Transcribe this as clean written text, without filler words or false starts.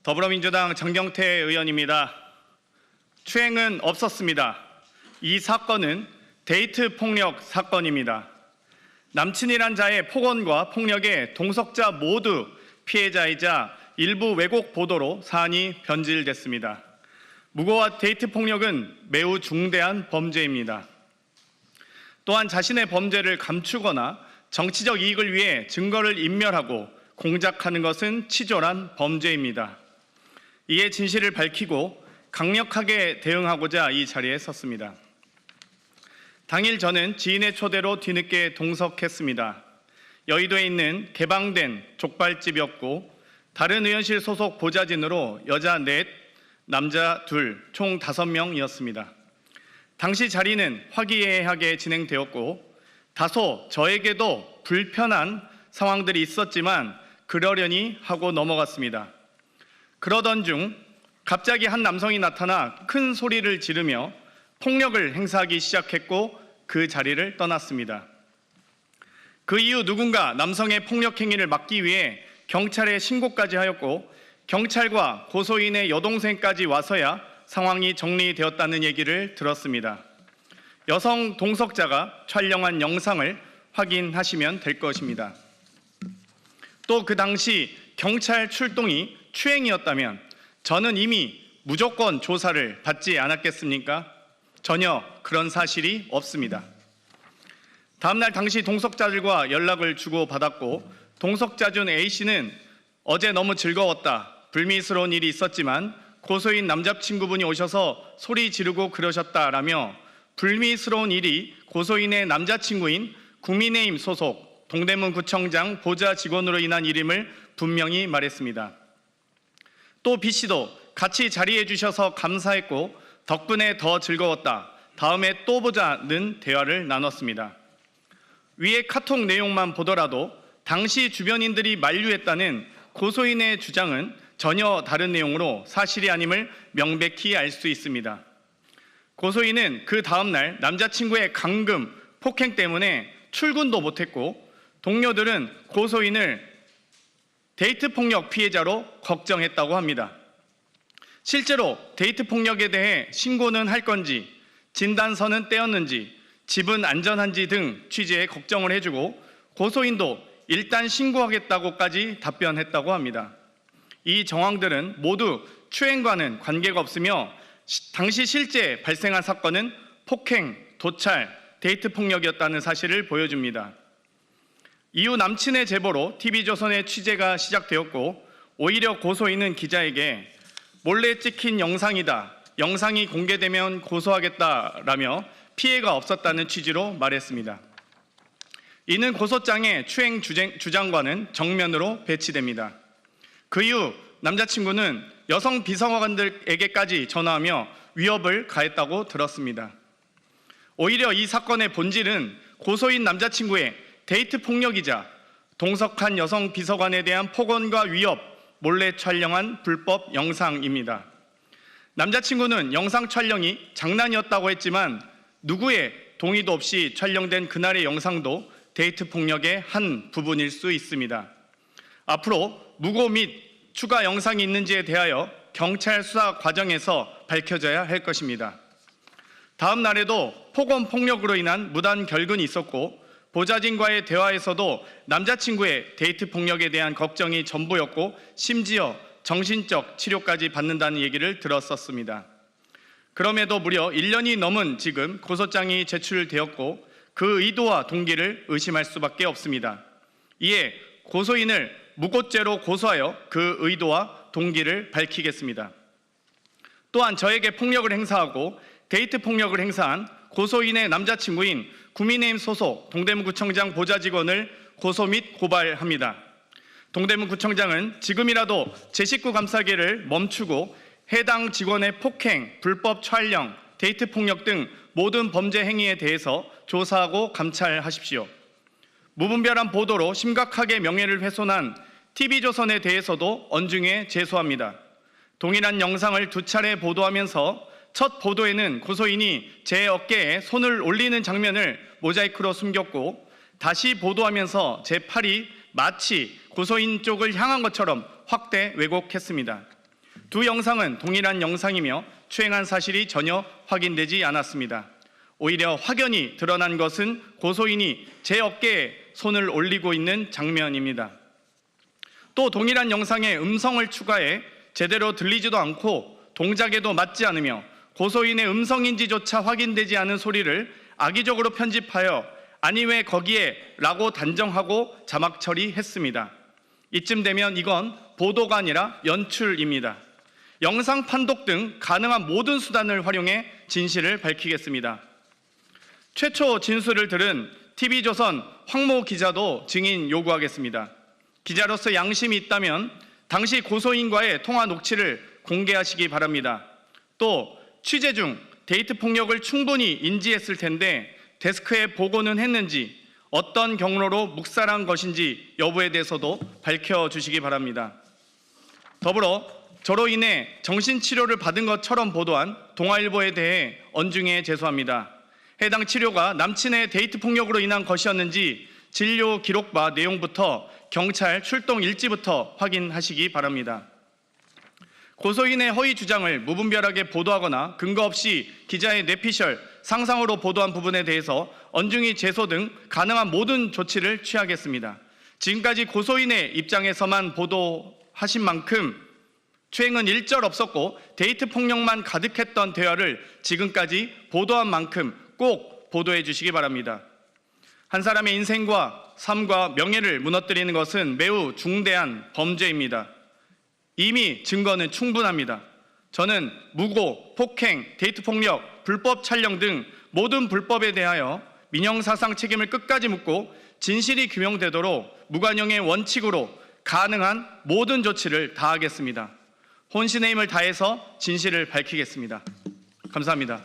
더불어민주당 장경태 의원입니다. 추행은 없었습니다. 이 사건은 데이트 폭력 사건입니다. 남친이란 자의 폭언과 폭력에 동석자 모두 피해자이자 일부 왜곡 보도로 사안이 변질됐습니다. 무고와 데이트 폭력은 매우 중대한 범죄입니다. 또한 자신의 범죄를 감추거나 정치적 이익을 위해 증거를 인멸하고 공작하는 것은 치졸한 범죄입니다. 이에 진실을 밝히고 강력하게 대응하고자 이 자리에 섰습니다. 당일 저는 지인의 초대로 뒤늦게 동석했습니다. 여의도에 있는 개방된 족발집이었고 다른 의원실 소속 보좌진으로 여자 4, 남자 2, 총 5명이었습니다. 당시 자리는 화기애애하게 진행되었고 다소 저에게도 불편한 상황들이 있었지만 그러려니 하고 넘어갔습니다. 그러던 중 갑자기 한 남성이 나타나 큰 소리를 지르며 폭력을 행사하기 시작했고 그 자리를 떠났습니다. 그 이후 누군가 남성의 폭력 행위를 막기 위해 경찰에 신고까지 하였고 경찰과 고소인의 여동생까지 와서야 상황이 정리되었다는 얘기를 들었습니다. 여성 동석자가 촬영한 영상을 확인하시면 될 것입니다. 또 그 당시 경찰 출동이 추행이었다면 저는 이미 무조건 조사를 받지 않았겠습니까? 전혀 그런 사실이 없습니다. 다음 날 당시 동석자들과 연락을 주고받았고 동석자 중 A씨는 어제 너무 즐거웠다. 불미스러운 일이 있었지만 고소인 남자친구분이 오셔서 소리 지르고 그러셨다라며 불미스러운 일이 고소인의 남자친구인 국민의힘 소속 동대문구청장 보좌 직원으로 인한 일임을 분명히 말했습니다. 또 B씨도 같이 자리해 주셔서 감사했고 덕분에 더 즐거웠다. 다음에 또 보자는 대화를 나눴습니다. 위의 카톡 내용만 보더라도 당시 주변인들이 만류했다는 고소인의 주장은 전혀 다른 내용으로 사실이 아님을 명백히 알 수 있습니다. 고소인은 그 다음 날 남자친구의 감금, 폭행 때문에 출근도 못했고 동료들은 고소인을 데이트 폭력 피해자로 걱정했다고 합니다. 실제로 데이트 폭력에 대해 신고는 할 건지, 진단서는 떼었는지, 집은 안전한지 등 취지에 걱정을 해주고 고소인도 일단 신고하겠다고까지 답변했다고 합니다. 이 정황들은 모두 추행과는 관계가 없으며 당시 실제 발생한 사건은 폭행, 도찰, 데이트 폭력이었다는 사실을 보여줍니다. 이후 남친의 제보로 TV조선의 취재가 시작되었고 오히려 고소인은 기자에게 몰래 찍힌 영상이다. 영상이 공개되면 고소하겠다라며 피해가 없었다는 취지로 말했습니다. 이는 고소장의 추행 주장과는 정면으로 배치됩니다. 그 이후 남자친구는 여성 비서관들에게까지 전화하며 위협을 가했다고 들었습니다. 오히려 이 사건의 본질은 고소인 남자친구의 데이트 폭력이자 동석한 여성 비서관에 대한 폭언과 위협, 몰래 촬영한 불법 영상입니다. 남자친구는 영상 촬영이 장난이었다고 했지만 누구의 동의도 없이 촬영된 그날의 영상도 데이트 폭력의 한 부분일 수 있습니다. 앞으로 무고 및 추가 영상이 있는지에 대하여 경찰 수사 과정에서 밝혀져야 할 것입니다. 다음 날에도 폭언 폭력으로 인한 무단 결근이 있었고 보좌진과의 대화에서도 남자친구의 데이트 폭력에 대한 걱정이 전부였고 심지어 정신적 치료까지 받는다는 얘기를 들었었습니다. 그럼에도 무려 1년이 넘은 지금 고소장이 제출되었고 그 의도와 동기를 의심할 수밖에 없습니다. 이에 고소인을 무고죄로 고소하여 그 의도와 동기를 밝히겠습니다. 또한 저에게 폭력을 행사하고 데이트 폭력을 행사한 고소인의 남자친구인 국민의힘 소속 동대문구청장 보좌 직원을 고소 및 고발합니다. 동대문구청장은 지금이라도 제 식구 감싸기를 멈추고 해당 직원의 폭행, 불법 촬영, 데이트 폭력 등 모든 범죄 행위에 대해서 조사하고 감찰하십시오. 무분별한 보도로 심각하게 명예를 훼손한 TV조선에 대해서도 언중에 제소합니다. 동일한 영상을 2차례 보도하면서 첫 보도에는 고소인이 제 어깨에 손을 올리는 장면을 모자이크로 숨겼고 다시 보도하면서 제 팔이 마치 고소인 쪽을 향한 것처럼 확대 왜곡했습니다. 두 영상은 동일한 영상이며 추행한 사실이 전혀 확인되지 않았습니다. 오히려 확연히 드러난 것은 고소인이 제 어깨에 손을 올리고 있는 장면입니다. 또 동일한 영상에 음성을 추가해 제대로 들리지도 않고 동작에도 맞지 않으며 고소인의 음성인지조차 확인되지 않은 소리를 악의적으로 편집하여 아니 왜 거기에 라고 단정하고 자막 처리했습니다. 이쯤 되면 이건 보도가 아니라 연출입니다. 영상 판독 등 가능한 모든 수단을 활용해 진실을 밝히겠습니다. 최초 진술을 들은 TV조선 황모 기자도 증인 요구하겠습니다. 기자로서 양심이 있다면 당시 고소인과의 통화 녹취를 공개하시기 바랍니다. 또 취재 중 데이트 폭력을 충분히 인지했을 텐데 데스크에 보고는 했는지, 어떤 경로로 묵살한 것인지 여부에 대해서도 밝혀주시기 바랍니다. 더불어 저로 인해 정신치료를 받은 것처럼 보도한 동아일보에 대해 언중에 제소합니다. 해당 치료가 남친의 데이트 폭력으로 인한 것이었는지 진료 기록과 내용부터 경찰 출동 일지부터 확인하시기 바랍니다. 고소인의 허위 주장을 무분별하게 보도하거나 근거 없이 기자의 뇌피셜, 상상으로 보도한 부분에 대해서 언중이 제소 등 가능한 모든 조치를 취하겠습니다. 지금까지 고소인의 입장에서만 보도하신 만큼 추행은 일절 없었고 데이트 폭력만 가득했던 대화를 지금까지 보도한 만큼 꼭 보도해 주시기 바랍니다. 한 사람의 인생과 삶과 명예를 무너뜨리는 것은 매우 중대한 범죄입니다. 이미 증거는 충분합니다. 저는 무고, 폭행, 데이트 폭력, 불법 촬영 등 모든 불법에 대하여 민형사상 책임을 끝까지 묻고 진실이 규명되도록 무관용의 원칙으로 가능한 모든 조치를 다하겠습니다. 혼신의 힘을 다해서 진실을 밝히겠습니다. 감사합니다.